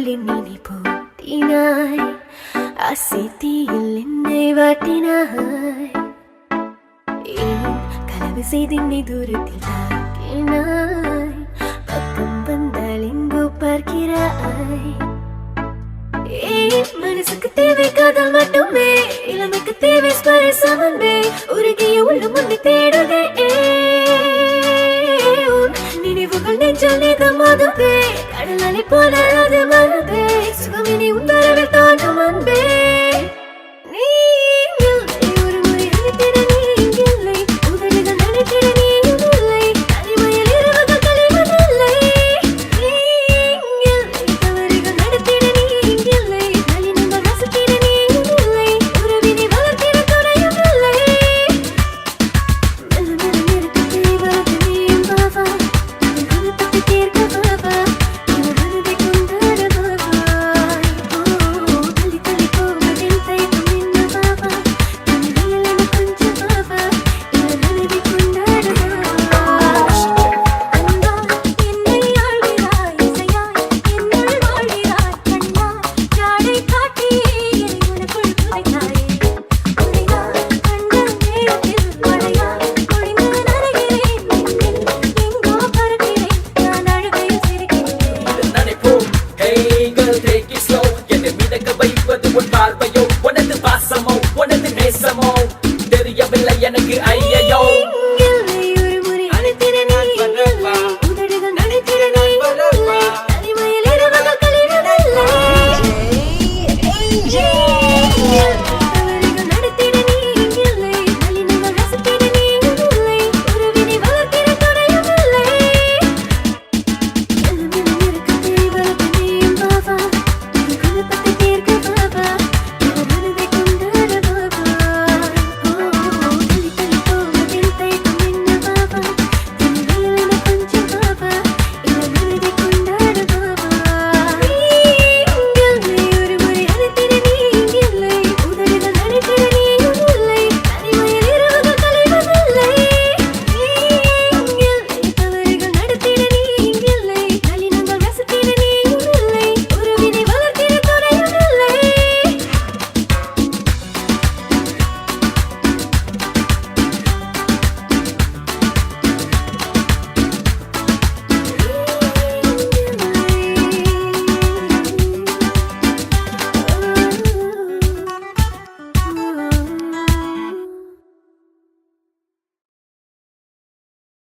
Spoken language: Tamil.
என்னை போட்டினாய் அசைத்தியில் என்னை வாட்டினாய் ஏன் கனவு செய்து என்னை தூரத்தில் தாக்கினாய் பக்கம் வந்தால் எங்கோ பார்க்கிறாய் ஏன் மனசுக்கு தேவை காதல் மட்டுமே இளமைக்கு தேவை ஸ்பரிசம் அன்பே உருகிய உள்ளம் உன்னை தேடுதே நினைவுகள் நெஞ்சில் நீதமாகுதே கடல் அலை போல அது மறந்தே சுகமினி உன் வரவில் தாண்டும் அன்பே நீ இல்லை ஒரு முறை அழைத்திட நீ இங்கில்லை உதடுகள் நினைத்திட நீயும் இல்லை தனிமையில் இரவுகள் கழிவதில்லை நீ இங்கில்லை தவறுகள் நடத்திட நீ இங்கில்லை நளினங்கள் ரசித்திட நீயும் இல்லை உறவினை வளர்த்திட துணையும் இல்லை மெல்ல மெல்ல நெருக்கத்தை வளர்த்து நீயும் பாவா பார்வையோ உனது பாசமோ உனது நேசமோ தெரியவில்லை எனக்கு ஐயையோ